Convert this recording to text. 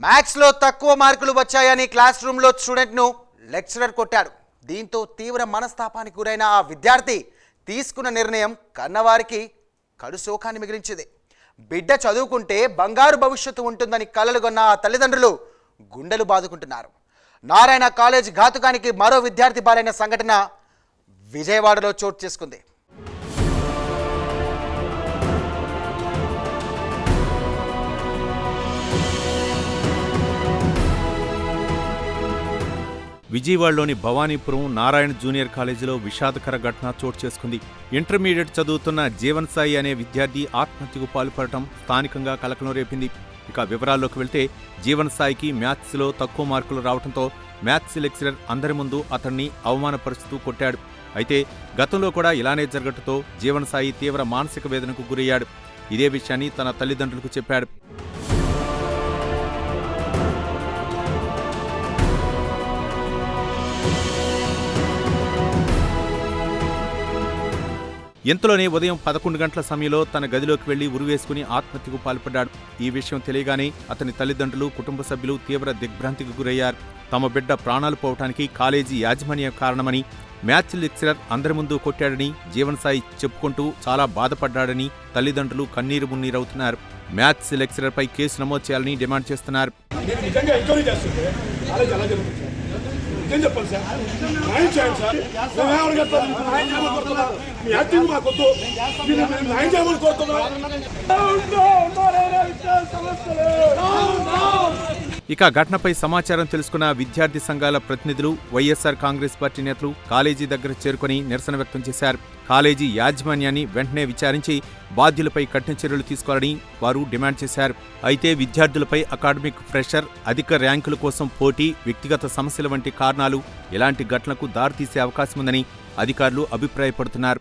మ్యాథ్స్లో తక్కువ మార్కులు వచ్చాయని క్లాస్ రూమ్లో స్టూడెంట్ను లెక్చరర్ కొట్టాడు. దీంతో తీవ్ర మనస్తాపానికి గురైన ఆ విద్యార్థి తీసుకున్న నిర్ణయం కన్నవారికి కడు శోకాన్ని మిగిలించింది. బిడ్డ చదువుకుంటే బంగారు భవిష్యత్తు ఉంటుందని కలలుగొన్న ఆ తల్లిదండ్రులు గుండెలు బాదుకుంటున్నారు. నారాయణ కాలేజ్ ఘాతుకానికి మరో విద్యార్థి బాలైన సంఘటన విజయవాడలో చోటు చేసుకుంది. విజయవాడలోని భవానీపురం నారాయణ జూనియర్ కాలేజీలో విషాదకర ఘటన చోటు చేసుకుంది. ఇంటర్మీడియట్ చదువుతున్న జీవన్ సాయి అనే విద్యార్థి ఆత్మహత్యకు పాల్పడటం స్థానికంగా కలకలం రేపింది. ఇక వివరాల్లోకి వెళ్తే జీవన్ సాయికి మ్యాథ్స్లో తక్కువ మార్కులు రావడంతో మ్యాథ్స్ లెక్చరర్ అందరి ముందు అతన్ని అవమానపరుస్తూ కొట్టాడు. అయితే గతంలో కూడా ఇలానే జరగటంతో జీవన్ సాయి తీవ్ర మానసిక వేదనకు గురయ్యాడు. ఇదే విషయాన్ని తన తల్లిదండ్రులకు చెప్పాడు. ఇంతలోనే ఉదయం 11 గంటల సమయంలో తన గదిలోకి వెళ్లి ఉరివేసుకుని ఆత్మహత్యకు పాల్పడ్డాడు. ఈ విషయం తెలియగానే అతని తల్లిదండ్రులు, కుటుంబ సభ్యులు తీవ్ర దిగ్భ్రాంతికి గురయ్యారు. తమ బిడ్డ ప్రాణాలు పోవటానికి కాలేజీ యాజమాన్యం కారణమని, మ్యాథ్స్ లెక్చరర్ అందరి ముందు కొట్టాడని జీవన్ సాయి చెప్పుకుంటూ చాలా బాధపడ్డాడని తల్లిదండ్రులు కన్నీరు మున్నీరవుతున్నారు. మ్యాథ్స్ లెక్చరర్పై కేసు నమోదు చేయాలని డిమాండ్ చేస్తున్నారు. ఇక ఘటనపై సమాచారం తెలుసుకున్న విద్యార్థి సంఘాల ప్రతినిధులు, వైఎస్ఆర్ కాంగ్రెస్ పార్టీ నేతలు కాలేజీ దగ్గర చేరుకుని నిరసన వ్యక్తం చేశారు. కాలేజీ యాజమాన్యాన్ని వెంటనే విచారించి బాధ్యులపై కఠిన చర్యలు తీసుకోవాలని వారు డిమాండ్ చేశారు. అయితే విద్యార్థులపై అకాడమిక్ ప్రెషర్, అధిక ర్యాంకుల కోసం పోటీ, వ్యక్తిగత సమస్యల వంటి కారణాలు ఇలాంటి ఘటనలకు దారితీసే అవకాశముందని అధికారులు అభిప్రాయపడుతున్నారు.